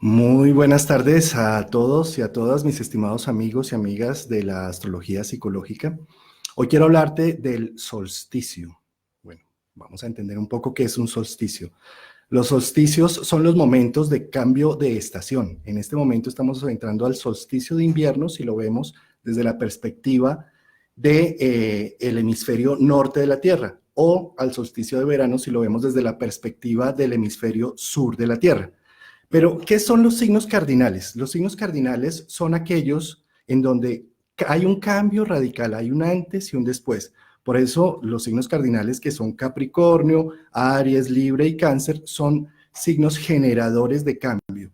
Muy buenas tardes a todos y a todas mis estimados amigos y amigas de la astrología psicológica. Hoy quiero hablarte del solsticio. Bueno, vamos a entender un poco qué es un solsticio. Los solsticios son los momentos de cambio de estación. En este momento estamos entrando al solsticio de invierno, si lo vemos desde la perspectiva del hemisferio norte de la Tierra, o al solsticio de verano, si lo vemos desde la perspectiva del hemisferio sur de la Tierra. Pero, ¿qué son los signos cardinales? Los signos cardinales son aquellos en donde hay un cambio radical, hay un antes y un después. Por eso los signos cardinales que son Capricornio, Aries, Libra y Cáncer son signos generadores de cambio.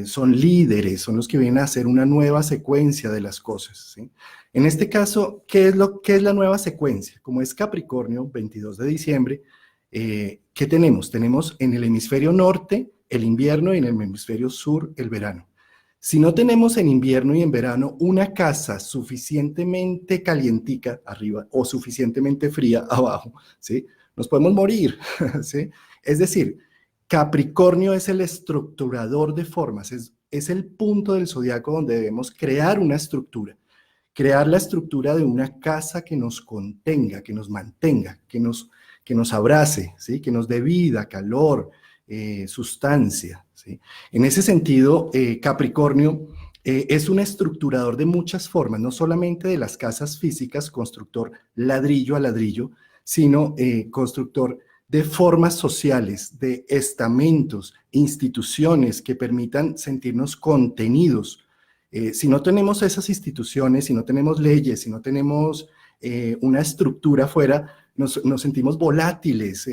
Son líderes, son los que vienen a hacer una nueva secuencia de las cosas, ¿sí? En este caso, ¿qué es la nueva secuencia? Como es Capricornio, 22 de diciembre, ¿qué tenemos? Tenemos en el hemisferio norte el invierno y en el hemisferio sur el verano. Si no tenemos en invierno y en verano una casa suficientemente calientica arriba o suficientemente fría abajo, ¿sí? Nos podemos morir, ¿sí? Es decir, Capricornio es el estructurador de formas, es el punto del zodiaco donde debemos crear una estructura, crear la estructura de una casa que nos contenga, que nos mantenga, que nos abrace, ¿sí? Que nos dé vida, calor, sustancia, ¿sí? En ese sentido, Capricornio es un estructurador de muchas formas, no solamente de las casas físicas, constructor ladrillo a ladrillo, sino constructor de formas sociales, de estamentos, instituciones que permitan sentirnos contenidos. Si no tenemos esas instituciones, si no tenemos leyes, si no tenemos una estructura afuera, nos sentimos volátiles,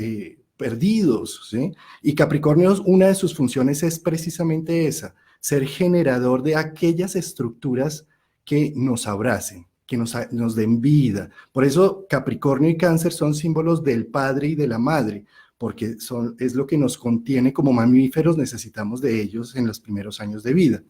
perdidos, ¿sí? Y Capricornio, una de sus funciones es precisamente esa, ser generador de aquellas estructuras que nos abracen, que nos den vida. Por eso Capricornio y Cáncer son símbolos del padre y de la madre, porque es lo que nos contiene como mamíferos, necesitamos de ellos en los primeros años de vida.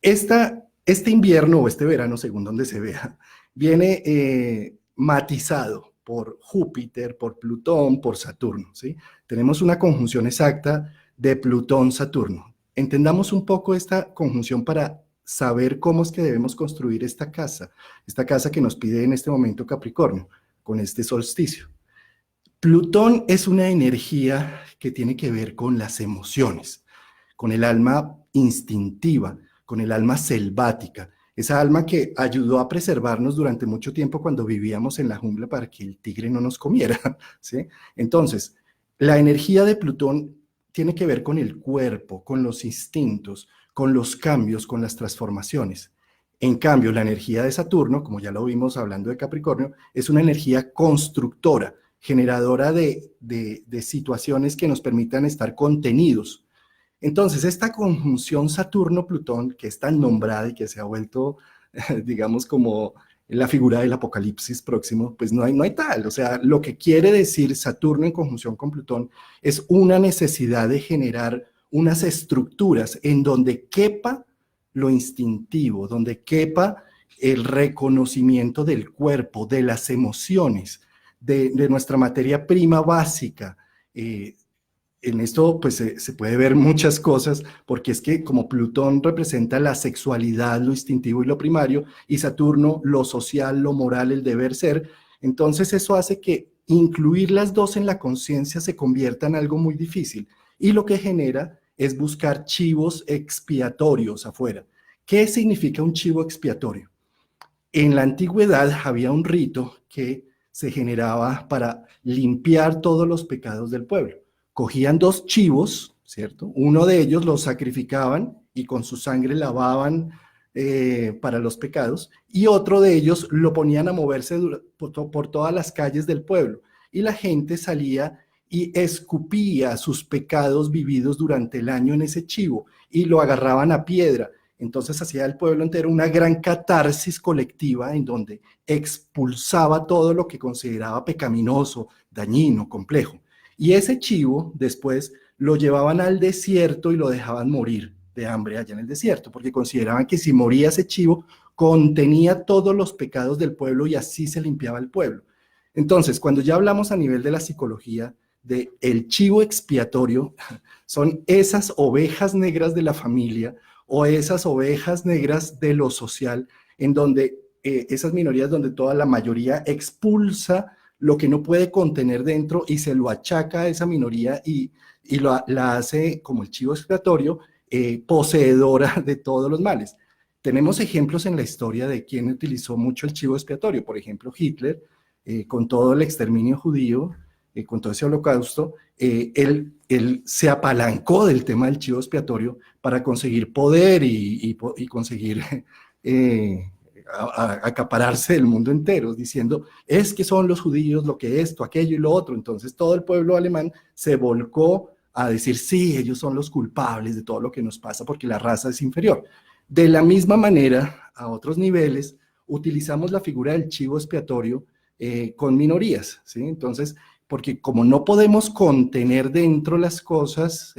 Este invierno o este verano, según donde se vea, viene matizado por Júpiter, por Plutón, por Saturno, ¿sí? Tenemos una conjunción exacta de Plutón-Saturno. Entendamos un poco esta conjunción para saber cómo es que debemos construir esta casa que nos pide en este momento Capricornio, con este solsticio. Plutón es una energía que tiene que ver con las emociones, con el alma instintiva, con el alma selvática, esa alma que ayudó a preservarnos durante mucho tiempo cuando vivíamos en la jungla para que el tigre no nos comiera, ¿sí? Entonces, la energía de Plutón tiene que ver con el cuerpo, con los instintos, con los cambios, con las transformaciones. En cambio, la energía de Saturno, como ya lo vimos hablando de Capricornio, es una energía constructora, generadora de situaciones que nos permitan estar contenidos. Entonces, esta conjunción Saturno-Plutón, que es tan nombrada y que se ha vuelto, digamos, como la figura del apocalipsis próximo, pues no hay tal. O sea, lo que quiere decir Saturno en conjunción con Plutón es una necesidad de generar unas estructuras en donde quepa lo instintivo, donde quepa el reconocimiento del cuerpo, de las emociones, de nuestra materia prima básica. En esto pues se puede ver muchas cosas, porque es que como Plutón representa la sexualidad, lo instintivo y lo primario, y Saturno lo social, lo moral, el deber ser, entonces eso hace que incluir las dos en la conciencia se convierta en algo muy difícil, y lo que genera es buscar chivos expiatorios afuera. ¿Qué significa un chivo expiatorio? En la antigüedad había un rito que se generaba para limpiar todos los pecados del pueblo. Cogían dos chivos, ¿cierto? Uno de ellos los sacrificaban y con su sangre lavaban para los pecados, y otro de ellos lo ponían a moverse por todas las calles del pueblo, y la gente salía y escupía sus pecados vividos durante el año en ese chivo, y lo agarraban a piedra. Entonces hacía el pueblo entero una gran catarsis colectiva en donde expulsaba todo lo que consideraba pecaminoso, dañino, complejo. Y ese chivo después lo llevaban al desierto y lo dejaban morir de hambre allá en el desierto, porque consideraban que si moría ese chivo, contenía todos los pecados del pueblo y así se limpiaba el pueblo. Entonces, cuando ya hablamos a nivel de la psicología de el chivo expiatorio son esas ovejas negras de la familia o esas ovejas negras de lo social, en donde esas minorías donde toda la mayoría expulsa lo que no puede contener dentro y se lo achaca a esa minoría y la hace como el chivo expiatorio, poseedora de todos los males. Tenemos ejemplos en la historia de quien utilizó mucho el chivo expiatorio, por ejemplo Hitler, con todo el exterminio judío, con todo ese holocausto, él se apalancó del tema del chivo expiatorio para conseguir poder y conseguir acapararse del mundo entero, diciendo, es que son los judíos lo que esto, aquello y lo otro. Entonces todo el pueblo alemán se volcó a decir, sí, ellos son los culpables de todo lo que nos pasa porque la raza es inferior. De la misma manera, a otros niveles, utilizamos la figura del chivo expiatorio con minorías, ¿sí? Entonces, porque como no podemos contener dentro las cosas,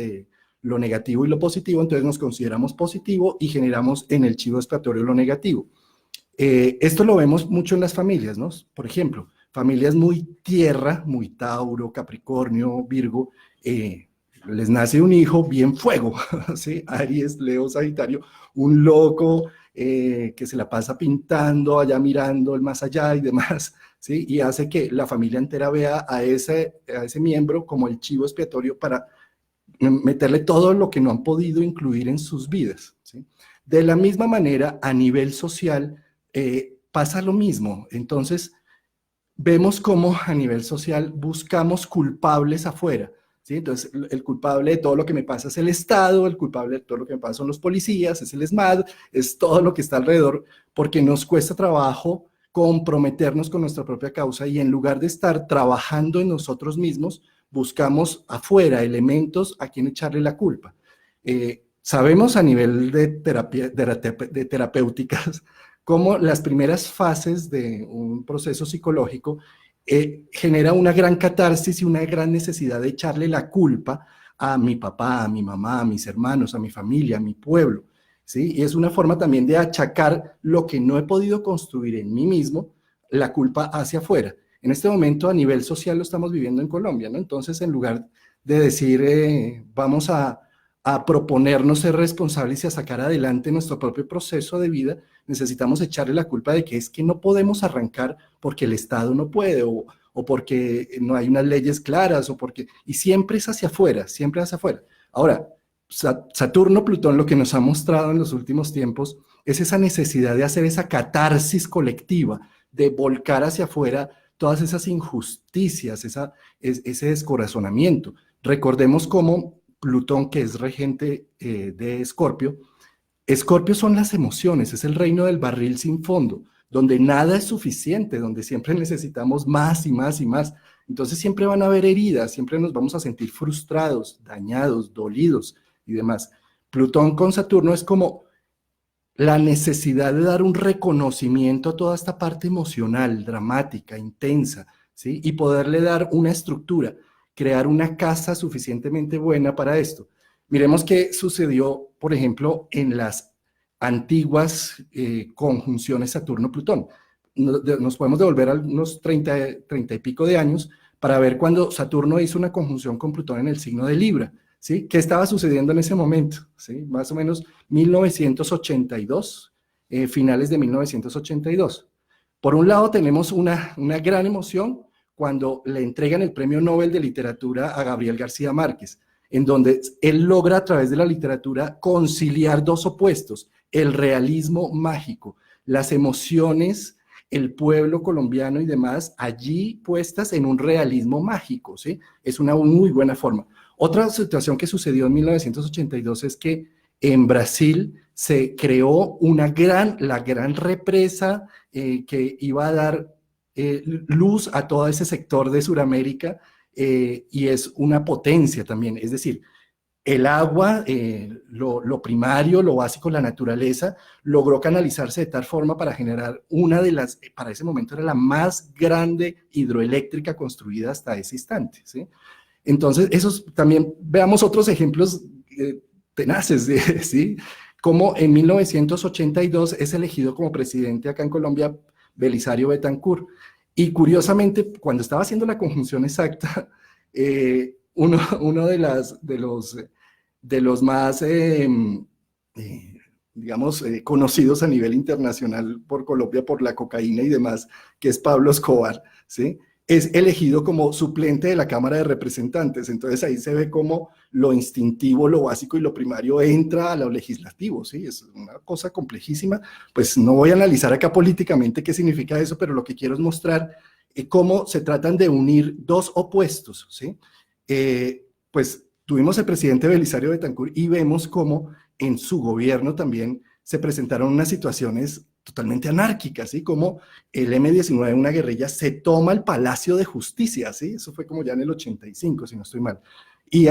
lo negativo y lo positivo, entonces nos consideramos positivo y generamos en el chivo expiatorio lo negativo. Esto lo vemos mucho en las familias, ¿no? Por ejemplo, familias muy tierra, muy Tauro, Capricornio, Virgo, les nace un hijo bien fuego, ¿sí? Aries, Leo, Sagitario, un loco que se la pasa pintando, allá mirando el más allá y demás, ¿sí? Y hace que la familia entera vea a ese miembro como el chivo expiatorio para meterle todo lo que no han podido incluir en sus vidas, ¿sí? De la misma manera, a nivel social, pasa lo mismo. Entonces, vemos cómo a nivel social buscamos culpables afuera, ¿sí? Entonces, el culpable de todo lo que me pasa es el Estado, el culpable de todo lo que me pasa son los policías, es el ESMAD, es todo lo que está alrededor, porque nos cuesta trabajo comprometernos con nuestra propia causa y en lugar de estar trabajando en nosotros mismos, buscamos afuera elementos a quien echarle la culpa. Sabemos a nivel de terapéuticas cómo las primeras fases de un proceso psicológico genera una gran catarsis y una gran necesidad de echarle la culpa a mi papá, a mi mamá, a mis hermanos, a mi familia, a mi pueblo, ¿sí? Y es una forma también de achacar lo que no he podido construir en mí mismo, la culpa hacia afuera. En este momento a nivel social lo estamos viviendo en Colombia, ¿no? Entonces, en lugar de decir vamos a proponernos ser responsables y a sacar adelante nuestro propio proceso de vida, necesitamos echarle la culpa de que es que no podemos arrancar porque el Estado no puede o porque no hay unas leyes claras o porque... Y siempre es hacia afuera, siempre hacia afuera. Ahora, Saturno, Plutón, lo que nos ha mostrado en los últimos tiempos es esa necesidad de hacer esa catarsis colectiva, de volcar hacia afuera todas esas injusticias, ese descorazonamiento. Recordemos cómo Plutón, que es regente de Escorpio, Escorpio son las emociones, es el reino del barril sin fondo, donde nada es suficiente, donde siempre necesitamos más y más y más. Entonces siempre van a haber heridas, siempre nos vamos a sentir frustrados, dañados, dolidos y demás. Plutón con Saturno es como la necesidad de dar un reconocimiento a toda esta parte emocional, dramática, intensa, ¿sí? Y poderle dar una estructura, crear una casa suficientemente buena para esto. Miremos qué sucedió, por ejemplo, en las antiguas conjunciones Saturno-Plutón. Nos podemos devolver a unos 30 y pico de años para ver cuando Saturno hizo una conjunción con Plutón en el signo de Libra, ¿sí? ¿Qué estaba sucediendo en ese momento? ¿Sí? Más o menos 1982, finales de 1982. Por un lado tenemos una gran emoción cuando le entregan el Premio Nobel de Literatura a Gabriel García Márquez, en donde él logra a través de la literatura conciliar dos opuestos, el realismo mágico, las emociones, el pueblo colombiano y demás, allí puestas en un realismo mágico, ¿sí? Es una muy buena forma. Otra situación que sucedió en 1982 es que en Brasil se creó la gran represa que iba a dar luz a todo ese sector de Sudamérica y es una potencia también, es decir, el agua, lo primario, lo básico, la naturaleza, logró canalizarse de tal forma para generar para ese momento era la más grande hidroeléctrica construida hasta ese instante, ¿sí? Entonces, también veamos otros ejemplos tenaces, ¿sí? Como en 1982 es elegido como presidente acá en Colombia Belisario Betancur. Y curiosamente, cuando estaba haciendo la conjunción exacta, uno de los más, digamos, conocidos a nivel internacional por Colombia por la cocaína y demás, que es Pablo Escobar, ¿sí? Es elegido como suplente de la Cámara de Representantes. Entonces ahí se ve cómo lo instintivo, lo básico y lo primario entra a lo legislativo, ¿sí? Es una cosa complejísima. Pues no voy a analizar acá políticamente qué significa eso, pero lo que quiero es mostrar cómo se tratan de unir dos opuestos, ¿sí? Pues tuvimos el presidente Belisario Betancur y vemos cómo en su gobierno también se presentaron unas situaciones totalmente anárquicas, ¿sí? Como el M-19, una guerrilla, se toma el Palacio de Justicia, ¿sí? Eso fue como ya en el 85, si no estoy mal. Y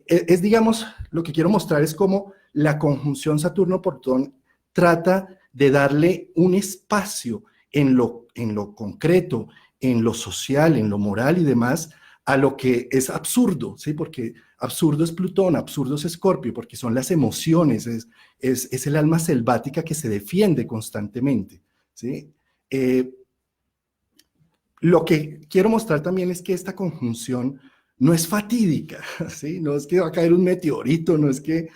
es, digamos, lo que quiero mostrar es cómo la conjunción Saturno-Plutón trata de darle un espacio en lo concreto, en lo social, en lo moral y demás, a lo que es absurdo, ¿sí? Porque absurdo es Plutón, absurdo es Escorpio, porque son las emociones, es el alma selvática que se defiende constantemente, ¿sí? Lo que quiero mostrar también es que esta conjunción no es fatídica, ¿sí? No es que va a caer un meteorito, no es que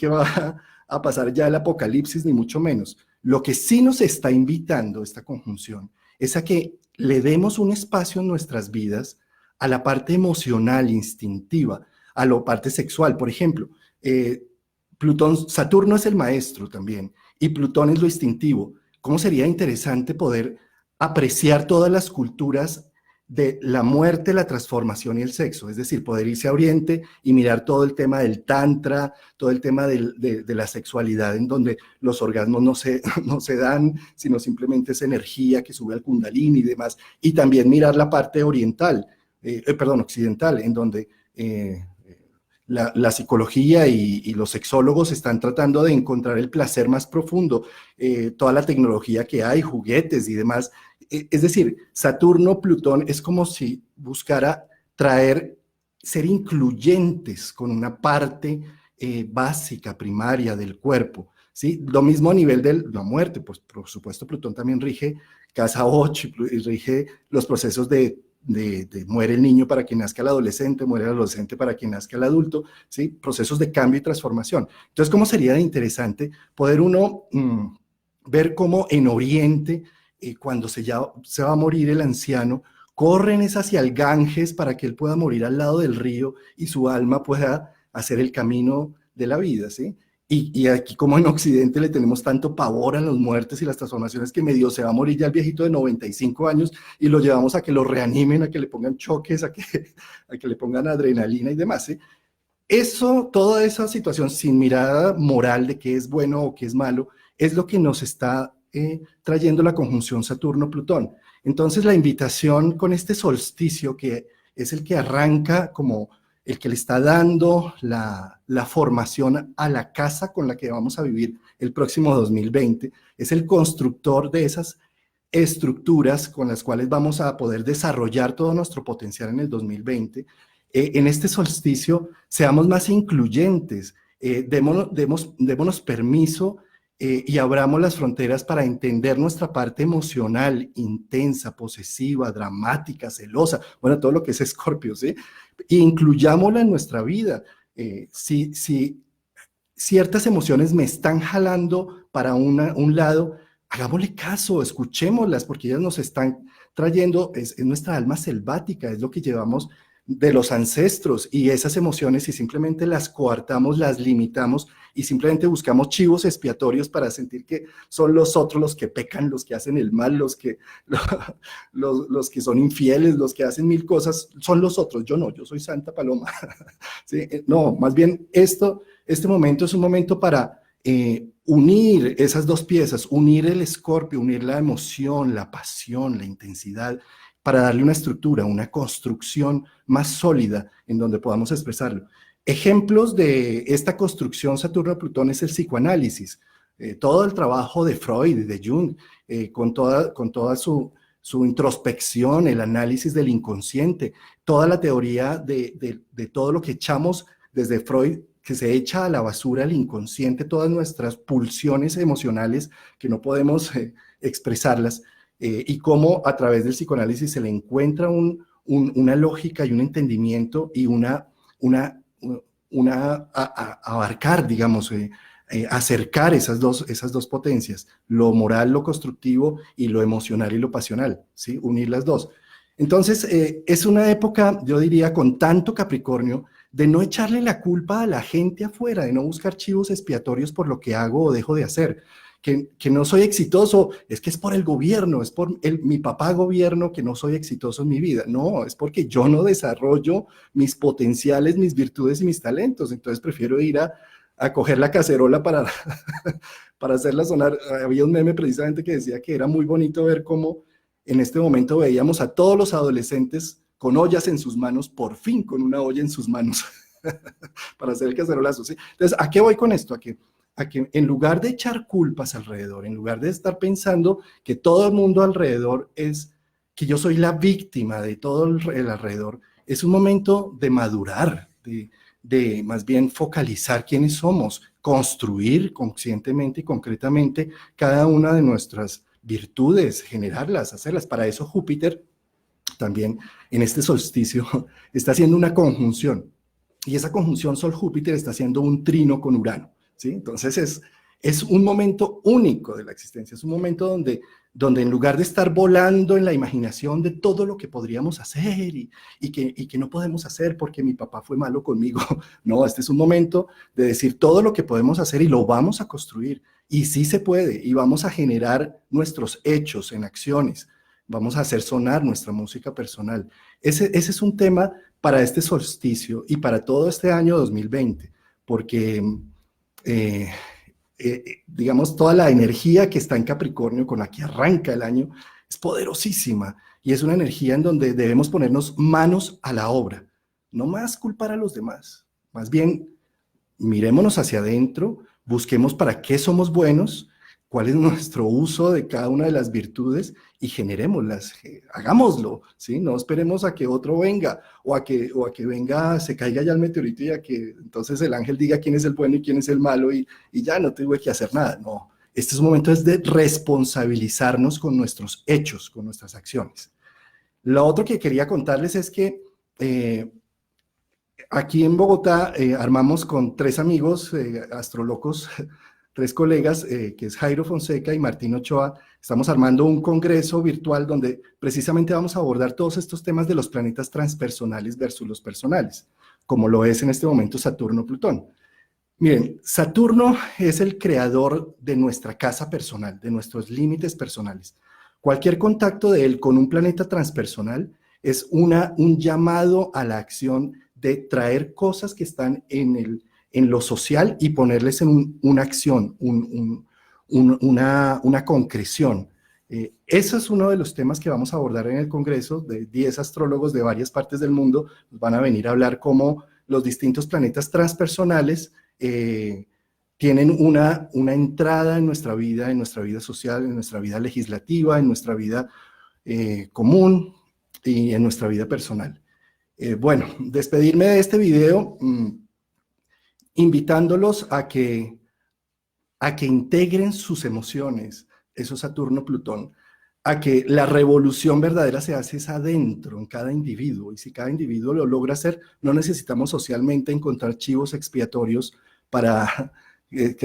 va a pasar ya el apocalipsis, ni mucho menos. Lo que sí nos está invitando esta conjunción es a que le demos un espacio en nuestras vidas a la parte emocional, instintiva, a la parte sexual. Por ejemplo, Plutón, Saturno es el maestro también, y Plutón es lo instintivo. ¿Cómo sería interesante poder apreciar todas las culturas de la muerte, la transformación y el sexo? Es decir, poder irse a Oriente y mirar todo el tema del tantra, todo el tema de la sexualidad, en donde los orgasmos no se dan, sino simplemente es energía que sube al kundalini y demás. Y también mirar la parte oriental, occidental, en donde la psicología y los sexólogos están tratando de encontrar el placer más profundo, toda la tecnología que hay, juguetes y demás. Es decir, Saturno, Plutón es como si buscara ser incluyentes con una parte básica, primaria del cuerpo, ¿sí? Lo mismo a nivel de la muerte, pues por supuesto Plutón también rige casa 8 y rige los procesos de muere el niño para que nazca el adolescente, muere el adolescente para que nazca el adulto, ¿sí? Procesos de cambio y transformación. Entonces, ¿cómo sería interesante poder uno ver cómo en Oriente, cuando se va a morir el anciano, corren es hacia el Ganges para que él pueda morir al lado del río y su alma pueda hacer el camino de la vida, ¿sí? Y aquí como en Occidente le tenemos tanto pavor a las muertes y las transformaciones que medio se va a morir ya el viejito de 95 años y lo llevamos a que lo reanimen, a que le pongan choques, a que le pongan adrenalina y demás, ¿sí? Eso, toda esa situación sin mirada moral de qué es bueno o qué es malo, es lo que nos está trayendo la conjunción Saturno-Plutón. Entonces la invitación con este solsticio, que es el que arranca como el que le está dando la formación a la casa con la que vamos a vivir el próximo 2020, es el constructor de esas estructuras con las cuales vamos a poder desarrollar todo nuestro potencial en el 2020. En este solsticio seamos más incluyentes, démonos permiso y abramos las fronteras para entender nuestra parte emocional, intensa, posesiva, dramática, celosa, bueno, todo lo que es Escorpio, ¿sí? E incluyámosla en nuestra vida. Si ciertas emociones me están jalando para un lado, hagámosle caso, escuchémoslas, porque ellas nos están trayendo, es nuestra alma selvática, es lo que llevamos de los ancestros, y esas emociones, si simplemente las coartamos, las limitamos y simplemente buscamos chivos expiatorios para sentir que son los otros los que pecan, los que hacen el mal, los que son infieles, los que hacen mil cosas, son los otros. Yo no, yo soy Santa Paloma. ¿Sí? No, más bien este momento es un momento para unir esas dos piezas, unir el Escorpio, unir la emoción, la pasión, la intensidad, para darle una estructura, una construcción más sólida en donde podamos expresarlo. Ejemplos de esta construcción Saturno-Plutón es el psicoanálisis, todo el trabajo de Freud y de Jung, con toda su introspección, el análisis del inconsciente, toda la teoría de todo lo que echamos desde Freud, que se echa a la basura el inconsciente, todas nuestras pulsiones emocionales que no podemos expresarlas, y cómo a través del psicoanálisis se le encuentra una lógica y un entendimiento y abarcar, digamos, acercar esas dos potencias, lo moral, lo constructivo y lo emocional y lo pasional, ¿sí? Unir las dos. Entonces, es una época, yo diría, con tanto Capricornio, de no echarle la culpa a la gente afuera, de no buscar chivos expiatorios por lo que hago o dejo de hacer. Que no soy exitoso, es que es por el gobierno, es por mi papá gobierno que no soy exitoso en mi vida. No, es porque yo no desarrollo mis potenciales, mis virtudes y mis talentos. Entonces prefiero ir a coger la cacerola para hacerla sonar. Había un meme precisamente que decía que era muy bonito ver cómo en este momento veíamos a todos los adolescentes con ollas en sus manos, por fin con una olla en sus manos, para hacer el cacerolazo, ¿sí? Entonces, ¿a qué voy con esto? A que en lugar de echar culpas alrededor, en lugar de estar pensando que todo el mundo alrededor que yo soy la víctima de todo el alrededor, es un momento de madurar, de más bien focalizar quiénes somos, construir conscientemente y concretamente cada una de nuestras virtudes, generarlas, hacerlas. Para eso Júpiter también en este solsticio está haciendo una conjunción, y esa conjunción Sol-Júpiter está haciendo un trino con Urano, ¿sí? Entonces es un momento único de la existencia, es un momento donde en lugar de estar volando en la imaginación de todo lo que podríamos hacer y que no podemos hacer porque mi papá fue malo conmigo, no, este es un momento de decir todo lo que podemos hacer y lo vamos a construir, y sí se puede, y vamos a generar nuestros hechos en acciones, vamos a hacer sonar nuestra música personal. Ese es un tema para este solsticio y para todo este año 2020, porque digamos, toda la energía que está en Capricornio, con la que arranca el año, es poderosísima, y es una energía en donde debemos ponernos manos a la obra, no más culpar a los demás, más bien mirémonos hacia adentro, busquemos para qué somos buenos, cuál es nuestro uso de cada una de las virtudes y generémoslas, hagámoslo, ¿sí? No esperemos a que otro venga o a que venga, se caiga ya el meteorito y a que entonces el ángel diga quién es el bueno y quién es el malo y ya no tuve que hacer nada. No, este es un momento de responsabilizarnos con nuestros hechos, con nuestras acciones. Lo otro que quería contarles es que aquí en Bogotá armamos con 3 amigos astrolocos, 3 colegas, que es Jairo Fonseca y Martín Ochoa. Estamos armando un congreso virtual donde precisamente vamos a abordar todos estos temas de los planetas transpersonales versus los personales, como lo es en este momento Saturno-Plutón. Miren, Saturno es el creador de nuestra casa personal, de nuestros límites personales. Cualquier contacto de él con un planeta transpersonal es un llamado a la acción de traer cosas que están en lo social y ponerles en una acción, una concreción. Eso es uno de los temas que vamos a abordar en el Congreso. De 10 astrólogos de varias partes del mundo van a venir a hablar cómo los distintos planetas transpersonales tienen una entrada en nuestra vida social, en nuestra vida legislativa, en nuestra vida común y en nuestra vida personal. Bueno, despedirme de este video invitándolos a que integren sus emociones, eso es Saturno-Plutón, a que la revolución verdadera se hace es adentro, en cada individuo, y si cada individuo lo logra hacer, no necesitamos socialmente encontrar chivos expiatorios para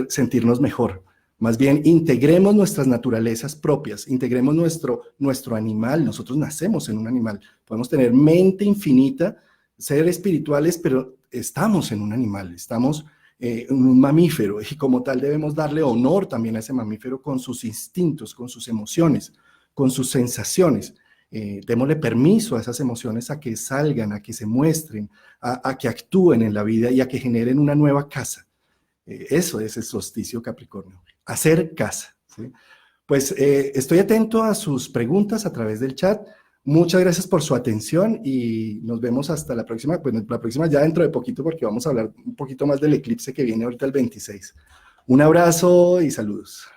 sentirnos mejor. Más bien, integremos nuestras naturalezas propias, integremos nuestro animal. Nosotros nacemos en un animal. Podemos tener mente infinita, ser espirituales, pero estamos en un animal, estamos en un mamífero, y como tal debemos darle honor también a ese mamífero con sus instintos, con sus emociones, con sus sensaciones. Démosle permiso a esas emociones a que salgan, a que se muestren, a que actúen en la vida y a que generen una nueva casa. Eso es el solsticio Capricornio, hacer casa, ¿sí? Pues estoy atento a sus preguntas a través del chat. Muchas gracias por su atención y nos vemos hasta la próxima. Pues la próxima ya dentro de poquito, porque vamos a hablar un poquito más del eclipse que viene ahorita el 26. Un abrazo y saludos.